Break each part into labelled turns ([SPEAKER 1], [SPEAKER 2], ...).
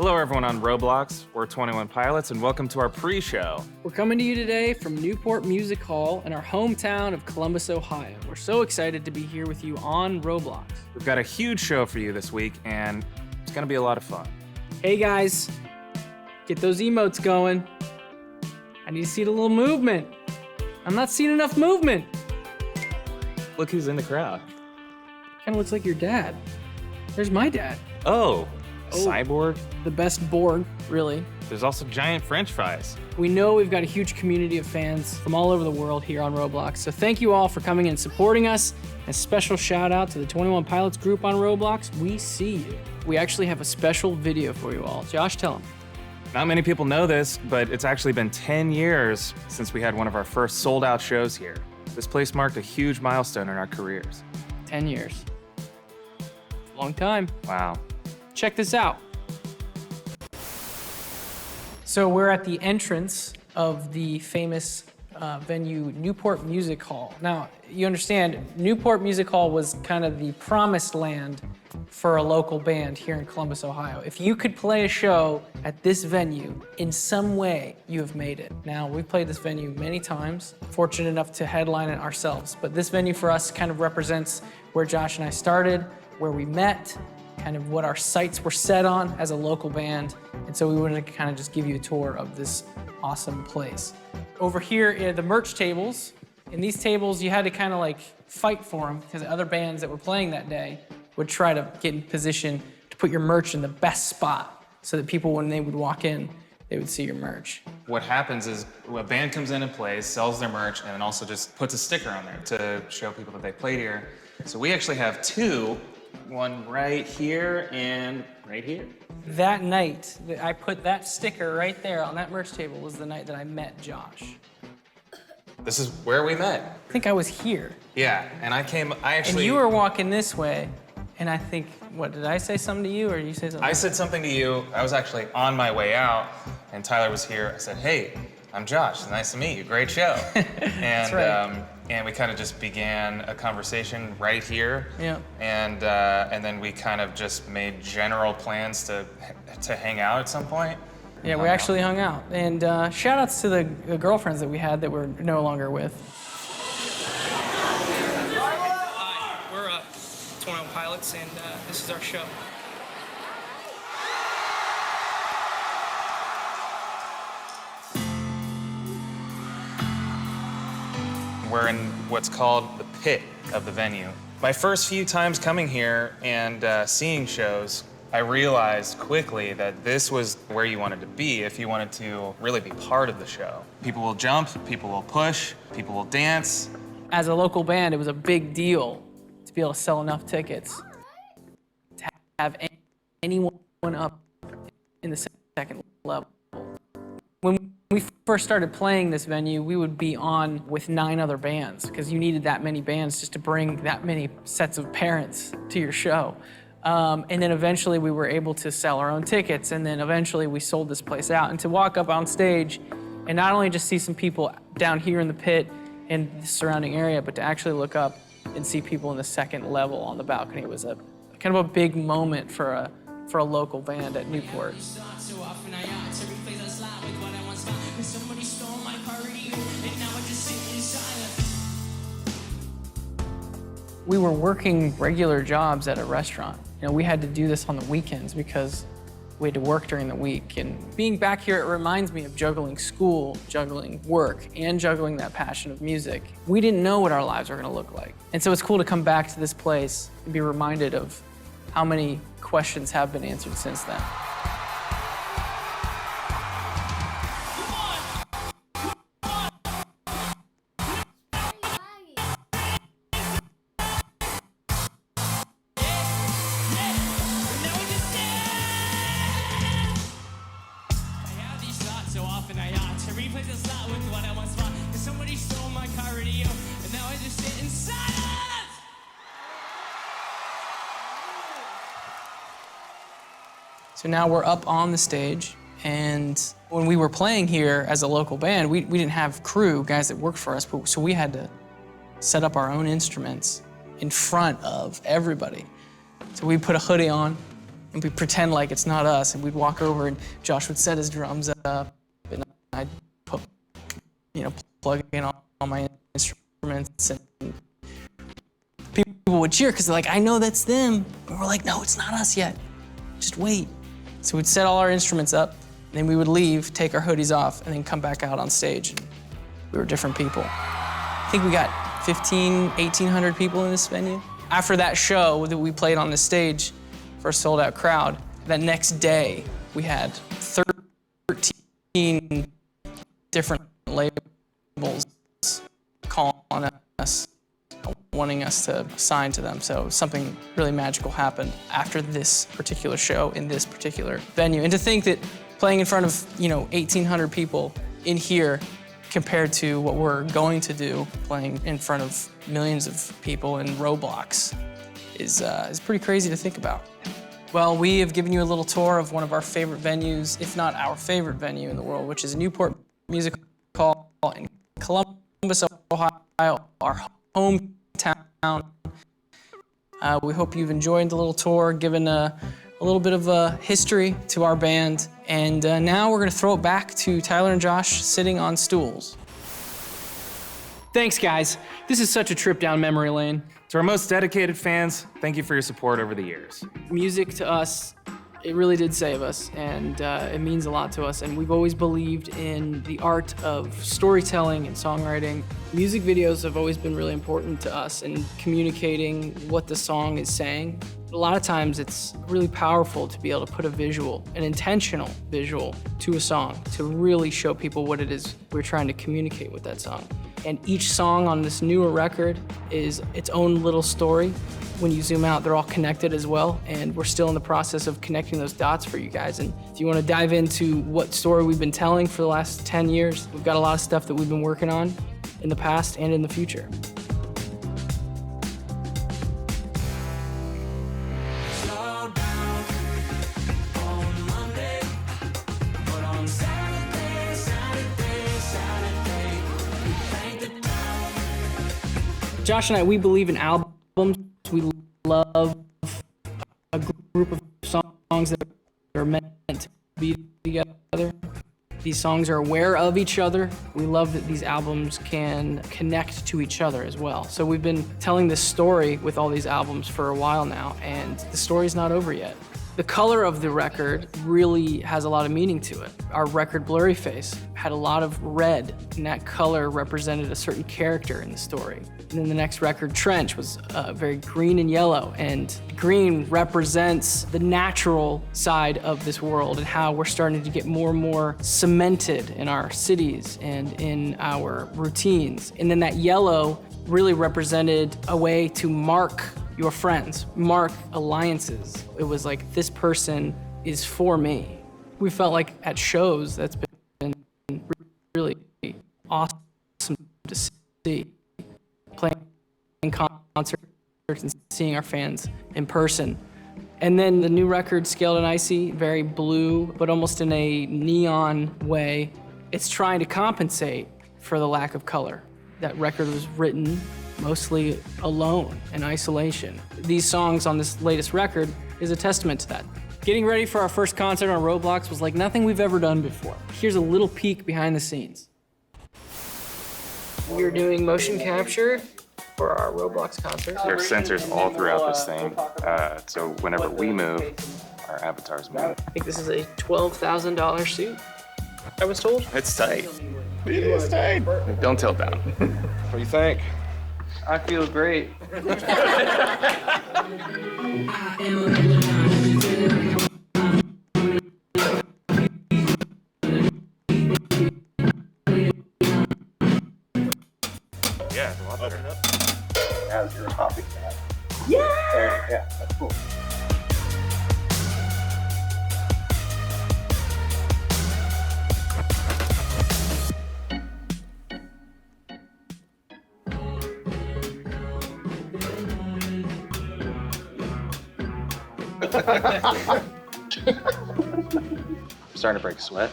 [SPEAKER 1] Hello, everyone on Roblox. We're 21 Pilots, and welcome to our pre-show.
[SPEAKER 2] We're coming to you today from Newport Music Hall in our hometown of Columbus, Ohio. We're so excited to be here with you on Roblox.
[SPEAKER 1] We've got a huge show for you this week, and it's gonna be a lot of fun.
[SPEAKER 2] Hey guys, get those emotes going. I need to see the little movement. I'm not seeing enough movement.
[SPEAKER 1] Look who's in the crowd.
[SPEAKER 2] Kind of looks like your dad. There's my dad.
[SPEAKER 1] Oh, Cyborg.
[SPEAKER 2] The best Borg, really.
[SPEAKER 1] There's also giant French fries.
[SPEAKER 2] We know we've got a huge community of fans from all over the world here on Roblox, so thank you all for coming and supporting us. A special shout out to the 21 Pilots group on Roblox. We see you. We actually have a special video for you all. Josh, tell them.
[SPEAKER 1] Not many people know this, but it's actually been 10 years since we had one of our first sold-out shows here. This place marked a huge milestone in our careers.
[SPEAKER 2] 10 years. Long time.
[SPEAKER 1] Wow.
[SPEAKER 2] Check this out. So we're at the entrance of the famous venue, Newport Music Hall. Now, you understand, Newport Music Hall was kind of the promised land for a local band here in Columbus, Ohio. If you could play a show at this venue, in some way, you have made it. Now, we've played this venue many times, fortunate enough to headline it ourselves, but this venue for us kind of represents where Josh and I started, where we met, kind of what our sights were set on as a local band. And so we wanted to kind of just give you a tour of this awesome place. Over here are the merch tables. In these tables, you had to kind of like fight for them because other bands that were playing that day would try to get in position to put your merch in the best spot so that people, when they would walk in, they would see your merch.
[SPEAKER 1] What happens is a band comes in and plays, sells their merch, and then also just puts a sticker on there to show people that they played here. So we actually have two. One right here and right here.
[SPEAKER 2] That night, I put that sticker right there on that merch table was the night that I met Josh.
[SPEAKER 1] This is where we met.
[SPEAKER 2] I think I was here.
[SPEAKER 1] Yeah, and I actually...
[SPEAKER 2] And you were walking this way, and I think, what, did I say something to you, or did you say something?
[SPEAKER 1] I said something to you. I was actually on my way out, and Tyler was here. I said, hey, I'm Josh. Nice to meet you. Great show. And,
[SPEAKER 2] That's right.
[SPEAKER 1] And we kind of just began a conversation right here.
[SPEAKER 2] Yeah.
[SPEAKER 1] And then we kind of just made general plans to hang out at some point.
[SPEAKER 2] Yeah, we actually hung out. And shout outs to the girlfriends that we had that we're no longer with.
[SPEAKER 3] Hi, we're 21 Pilots, and this is our show.
[SPEAKER 1] We're in what's called the pit of the venue. My first few times coming here and seeing shows, I realized quickly that this was where you wanted to be if you wanted to really be part of the show. People will jump, people will push, people will dance.
[SPEAKER 2] As a local band, it was a big deal to be able to sell enough tickets to have anyone up in the second level. When we first started playing this venue, we would be on with 9 other bands because you needed that many bands just to bring that many sets of parents to your show. And then eventually we were able to sell our own tickets, and then eventually we sold this place out. And to walk up on stage and not only just see some people down here in the pit and the surrounding area, but to actually look up and see people in the second level on the balcony was a kind of a big moment for a local band at Newport. We were working regular jobs at a restaurant. You know, we had to do this on the weekends because we had to work during the week. And being back here, it reminds me of juggling school, juggling work, and juggling that passion of music. We didn't know what our lives were gonna look like. And so it's cool to come back to this place and be reminded of how many questions have been answered since then. So now we're up on the stage, and when we were playing here as a local band, we didn't have crew, guys that worked for us, so we had to set up our own instruments in front of everybody. So we put a hoodie on, and we pretend like it's not us, and we'd walk over, and Josh would set his drums up, and I'd put, plug in all my instruments, and people would cheer because they're like, I know that's them. But we're like, no, it's not us yet. Just wait. So we'd set all our instruments up, and then we would leave, take our hoodies off, and then come back out on stage. And we were different people. I think we got 1,800 people in this venue. After that show that we played on the stage for a sold-out crowd, that next day we had 13 different labels calling us, wanting us to sign to them. So something really magical happened after this particular show in this particular venue. And to think that playing in front of 1,800 people in here compared to what we're going to do, playing in front of millions of people in ROBLOX, is pretty crazy to think about. Well, we have given you a little tour of one of our favorite venues, if not our favorite venue in the world, which is Newport Music Hall in Columbus, Ohio, our hometown. We hope you've enjoyed the little tour, given a little bit of a history to our band. And now we're gonna throw it back to Tyler and Josh sitting on stools. Thanks, guys. This is such a trip down memory lane.
[SPEAKER 1] To our most dedicated fans, thank you for your support over the years.
[SPEAKER 2] Music to us, it really did save us, and it means a lot to us. And we've always believed in the art of storytelling and songwriting. Music videos have always been really important to us in communicating what the song is saying. A lot of times it's really powerful to be able to put a visual, an intentional visual, to a song to really show people what it is we're trying to communicate with that song. And each song on this newer record is its own little story. When you zoom out, they're all connected as well, and we're still in the process of connecting those dots for you guys. And if you want to dive into what story we've been telling for the last 10 years, we've got a lot of stuff that we've been working on in the past and in the future. Josh and I, we believe in albums. We love a group of songs that are meant to be together. These songs are aware of each other. We love that these albums can connect to each other as well. So we've been telling this story with all these albums for a while now, and the story's not over yet. The color of the record really has a lot of meaning to it. Our record, Blurry Face, had a lot of red, and that color represented a certain character in the story. And then the next record, Trench, was very green and yellow, and green represents the natural side of this world and how we're starting to get more and more cemented in our cities and in our routines. And then that yellow really represented a way to mark your friends, mark alliances. It was like, this person is for me. We felt like at shows, that's been really awesome to see. Playing concerts and seeing our fans in person. And then the new record, Scaled and Icy, very blue, but almost in a neon way. It's trying to compensate for the lack of color. That record was written mostly alone, in isolation. These songs on this latest record is a testament to that. Getting ready for our first concert on ROBLOX was like nothing we've ever done before. Here's a little peek behind the scenes. We're doing motion capture for our ROBLOX concert.
[SPEAKER 1] There are sensors all throughout this thing, so whenever we move, our avatars move.
[SPEAKER 2] I think this is a $12,000 suit, I was told.
[SPEAKER 1] It's tight. It is tight. Don't tilt down.
[SPEAKER 4] What do you think?
[SPEAKER 2] I feel great.
[SPEAKER 1] Yeah, it's a lot better.
[SPEAKER 4] As you're hopping that.
[SPEAKER 2] Yeah!
[SPEAKER 4] Yeah, that's cool.
[SPEAKER 1] Starting to break a sweat.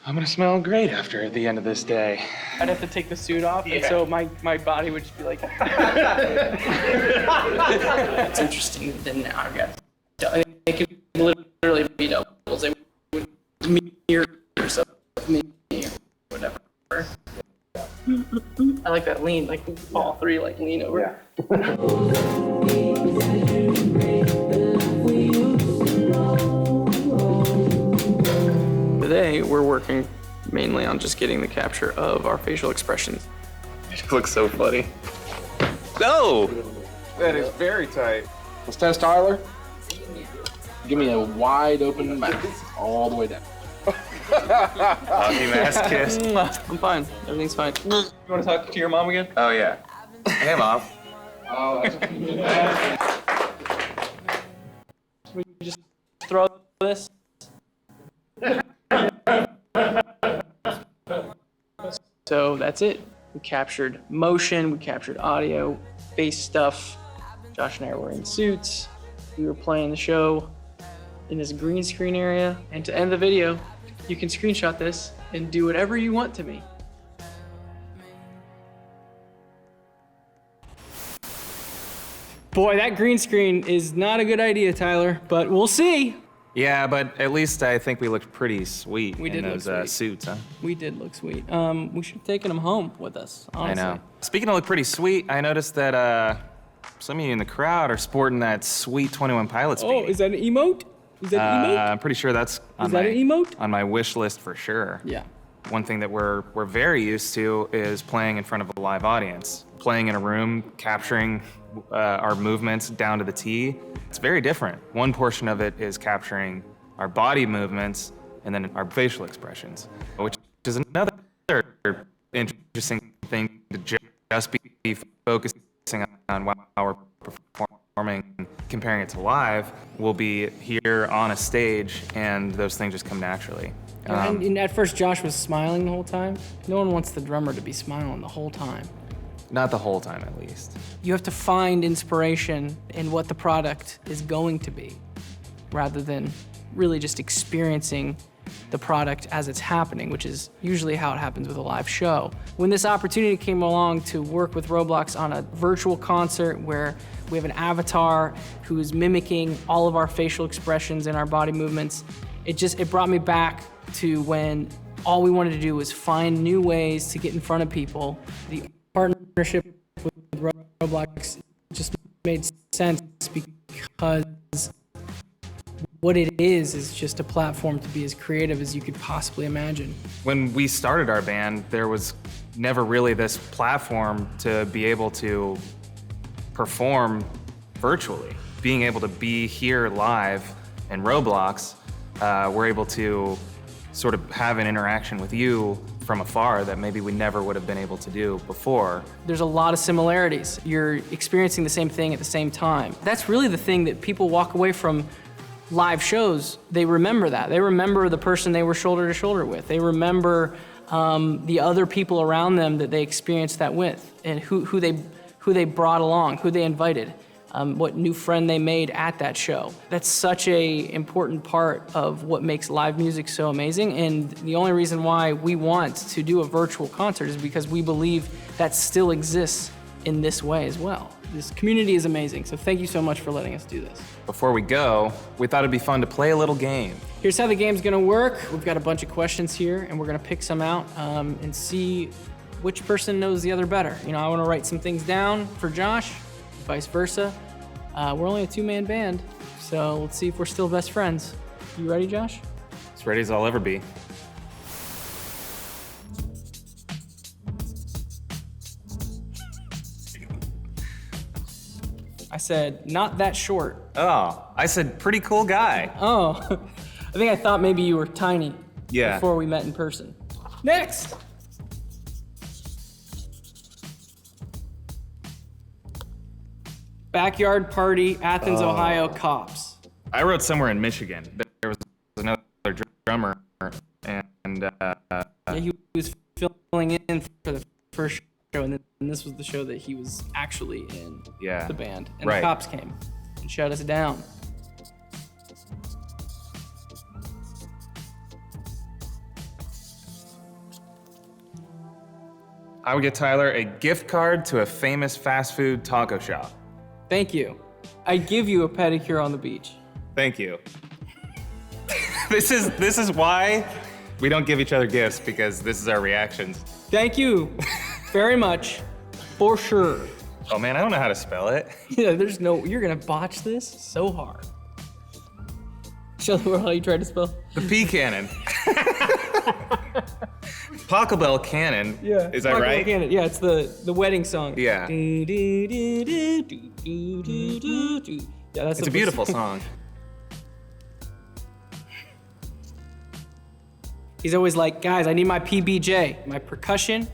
[SPEAKER 1] I'm gonna smell great after the end of this day.
[SPEAKER 2] I'd have to take the suit off, and so my body would just be like. It's interesting that now I've got. They could literally be doubles. They would mirror yourself with me or whatever. I like that lean, like all three, like lean over.
[SPEAKER 4] Yeah.
[SPEAKER 2] Today we're working mainly on just getting the capture of our facial expressions.
[SPEAKER 1] It looks so funny. No!
[SPEAKER 4] That is very tight. Let's test Tyler.
[SPEAKER 5] Give me a wide open mouth all the way down.
[SPEAKER 1] Hockey mask kiss.
[SPEAKER 2] I'm fine. Everything's fine.
[SPEAKER 3] You want to talk to your mom again?
[SPEAKER 1] Oh yeah. Hey Mom.
[SPEAKER 5] Oh, that's
[SPEAKER 2] We just throw this. So that's it. We captured motion, we captured audio, face stuff. Josh and I were wearing suits. We were playing the show in this green screen area. And to end the video, you can screenshot this and do whatever you want to me. Boy, that green screen is not a good idea, Tyler, but we'll see.
[SPEAKER 1] Yeah, but at least I think we looked pretty sweet
[SPEAKER 2] We
[SPEAKER 1] in
[SPEAKER 2] did look
[SPEAKER 1] those
[SPEAKER 2] sweet.
[SPEAKER 1] suits, huh?
[SPEAKER 2] We did look sweet. We should have taken them home with us, honestly.
[SPEAKER 1] I know. Speaking of look pretty sweet, I noticed that some of you in the crowd are sporting that sweet 21 Pilots
[SPEAKER 2] Oh,
[SPEAKER 1] beanie.
[SPEAKER 2] is that an emote? Is that an emote?
[SPEAKER 1] I'm pretty sure that's on
[SPEAKER 2] that
[SPEAKER 1] my
[SPEAKER 2] an emote?
[SPEAKER 1] on my wish list for sure.
[SPEAKER 2] Yeah.
[SPEAKER 1] One thing that we're very used to is playing in front of a live audience, playing in a room, capturing our movements down to the T. It's very different. One portion of it is capturing our body movements and then our facial expressions, which is another interesting thing to just be focusing on while we're performing. Comparing it to live, we'll be here on a stage and those things just come naturally.
[SPEAKER 2] And at first, Josh was smiling the whole time. No one wants the drummer to be smiling the whole time.
[SPEAKER 1] Not the whole time, at least.
[SPEAKER 2] You have to find inspiration in what the product is going to be, rather than really just experiencing the product as it's happening, which is usually how it happens with a live show. When this opportunity came along to work with ROBLOX on a virtual concert where we have an avatar who is mimicking all of our facial expressions and our body movements, it brought me back to when all we wanted to do was find new ways to get in front of people. The partnership with ROBLOX just made sense because what it is just a platform to be as creative as you could possibly imagine.
[SPEAKER 1] When we started our band, there was never really this platform to be able to perform virtually. Being able to be here live in ROBLOX, we're able to sort of have an interaction with you from afar that maybe we never would have been able to do before.
[SPEAKER 2] There's a lot of similarities. You're experiencing the same thing at the same time. That's really the thing that people walk away from live shows. They remember that. They remember the person they were shoulder to shoulder with. They remember the other people around them that they experienced that with, and who they brought along, who they invited, what new friend they made at that show. That's such a important part of what makes live music so amazing, and the only reason why we want to do a virtual concert is because we believe that still exists in this way as well. This community is amazing, so thank you so much for letting us do this.
[SPEAKER 1] Before we go, we thought it'd be fun to play a little game.
[SPEAKER 2] Here's how the game's gonna work. We've got a bunch of questions here, and we're gonna pick some out and see which person knows the other better. You know, I wanna write some things down for Josh, vice versa. We're only a two-man band, so let's see if we're still best friends. You ready, Josh?
[SPEAKER 1] As ready as I'll ever be.
[SPEAKER 2] I said, not that short.
[SPEAKER 1] Oh, I said pretty cool guy.
[SPEAKER 2] Oh, I think I thought maybe you were tiny
[SPEAKER 1] Yeah.
[SPEAKER 2] before we met in person. Next! Backyard party, Athens, Ohio, cops.
[SPEAKER 1] I wrote somewhere in Michigan. There was another drummer, and
[SPEAKER 2] Yeah, he was filling in for the first show, and then this was the show that he was actually in
[SPEAKER 1] Yeah.
[SPEAKER 2] the band. And
[SPEAKER 1] Right.
[SPEAKER 2] the cops came and shut us down.
[SPEAKER 1] I would get Tyler a gift card to a famous fast food taco shop.
[SPEAKER 2] Thank you. I give you a pedicure on the beach.
[SPEAKER 1] Thank you. This is why we don't give each other gifts, because this is our reactions.
[SPEAKER 2] Thank you very much, for sure.
[SPEAKER 1] Oh man, I don't know how to spell it.
[SPEAKER 2] Yeah, you're gonna botch this so hard. Show the world how you tried to spell.
[SPEAKER 1] The P cannon. Pachelbel cannon.
[SPEAKER 2] Yeah.
[SPEAKER 1] Is that right?
[SPEAKER 2] Cannon. Yeah, it's the wedding song.
[SPEAKER 1] Yeah.
[SPEAKER 2] Yeah, that's
[SPEAKER 1] It's a beautiful song.
[SPEAKER 2] He's always like, guys, I need my PBJ, my percussion,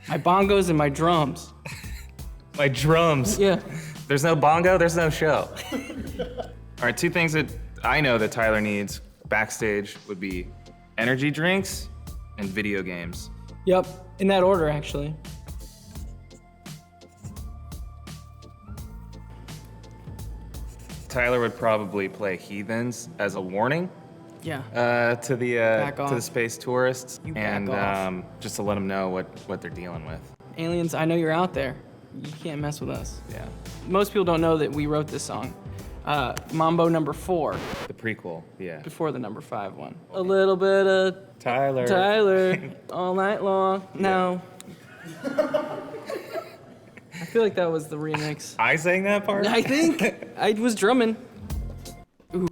[SPEAKER 2] my bongos, and my drums.
[SPEAKER 1] My drums.
[SPEAKER 2] Yeah.
[SPEAKER 1] There's no bongo, there's no show. All right, 2 things that I know that Tyler needs backstage would be energy drinks and video games.
[SPEAKER 2] Yep, in that order, actually.
[SPEAKER 1] Tyler would probably play Heathens as a warning
[SPEAKER 2] Yeah.
[SPEAKER 1] to the space tourists,
[SPEAKER 2] You back
[SPEAKER 1] and
[SPEAKER 2] off.
[SPEAKER 1] just to let them know what they're dealing with.
[SPEAKER 2] Aliens, I know you're out there. You can't mess with us.
[SPEAKER 1] Yeah.
[SPEAKER 2] Most people don't know that we wrote this song. Mambo number 4,
[SPEAKER 1] The prequel. Yeah.
[SPEAKER 2] before the number 5 one. A little bit of
[SPEAKER 1] Tyler.
[SPEAKER 2] Tyler all night long. No. I feel like that was the remix.
[SPEAKER 1] I sang that part.
[SPEAKER 2] I think I was drumming. Ooh.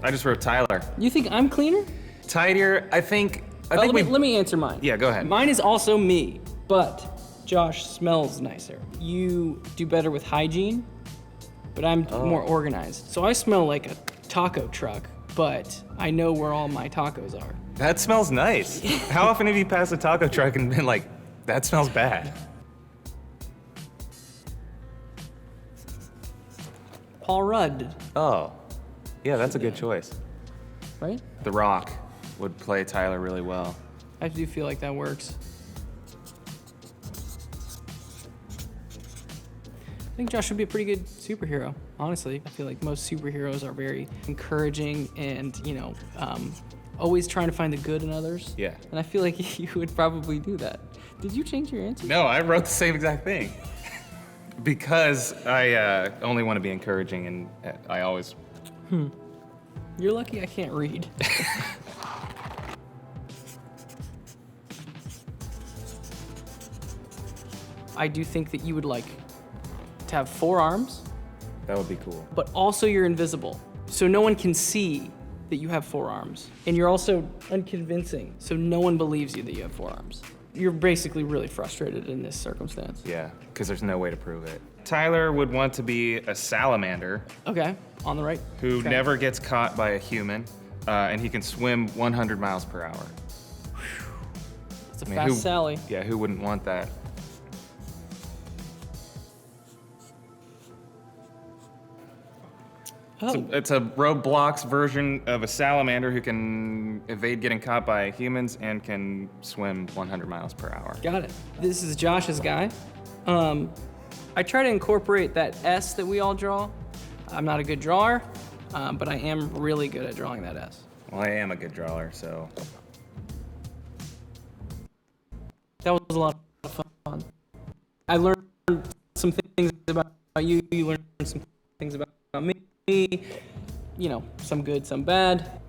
[SPEAKER 1] I just wrote Tyler.
[SPEAKER 2] You think I'm cleaner?
[SPEAKER 1] Tidier. I think
[SPEAKER 2] Let me answer mine.
[SPEAKER 1] Yeah, go ahead.
[SPEAKER 2] Mine is also me, but Josh smells nicer. You do better with hygiene, but I'm more organized. So I smell like a taco truck, but I know where all my tacos are.
[SPEAKER 1] That smells nice. How often have you passed a taco truck and been like, that smells bad?
[SPEAKER 2] Paul Rudd,
[SPEAKER 1] Oh, yeah, that's a good choice.
[SPEAKER 2] right?
[SPEAKER 1] The Rock would play Tyler really well.
[SPEAKER 2] I do feel like that works. I think Josh would be a pretty good superhero, honestly. I feel like most superheroes are very encouraging and, always trying to find the good in others.
[SPEAKER 1] Yeah.
[SPEAKER 2] And I feel like you would probably do that. Did you change your answer?
[SPEAKER 1] No, I wrote the same exact thing. Because I only want to be encouraging, and I always...
[SPEAKER 2] You're lucky I can't read. I do think that you would like to have 4 arms,
[SPEAKER 1] That would be cool.
[SPEAKER 2] but also you're invisible. So no one can see that you have 4 arms. And you're also unconvincing, so no one believes you that you have 4 arms. You're basically really frustrated in this circumstance.
[SPEAKER 1] Yeah, because there's no way to prove it. Tyler would want to be a salamander
[SPEAKER 2] Okay, on the right.
[SPEAKER 1] who
[SPEAKER 2] track.
[SPEAKER 1] never gets caught by a human, and he can swim 100 miles per hour.
[SPEAKER 2] It's a
[SPEAKER 1] I mean,
[SPEAKER 2] fast Sally.
[SPEAKER 1] Yeah, who wouldn't want that?
[SPEAKER 2] Oh,
[SPEAKER 1] It's a ROBLOX version of a salamander who can evade getting caught by humans and can swim 100 miles per hour.
[SPEAKER 2] got it. This is Josh's guy. I try to incorporate that S that we all draw. I'm not a good drawer, but I am really good at drawing that S.
[SPEAKER 1] Well, I am a good drawer, so.
[SPEAKER 2] That was a lot of fun. I learned some things about you. You learned some things about me. Some good, some bad.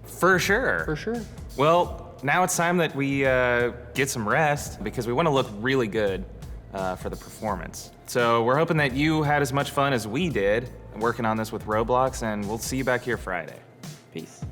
[SPEAKER 1] For sure.
[SPEAKER 2] For sure.
[SPEAKER 1] Well, now it's time that we get some rest because we want to look really good for the performance. So we're hoping that you had as much fun as we did working on this with ROBLOX, and we'll see you back here Friday.
[SPEAKER 2] Peace.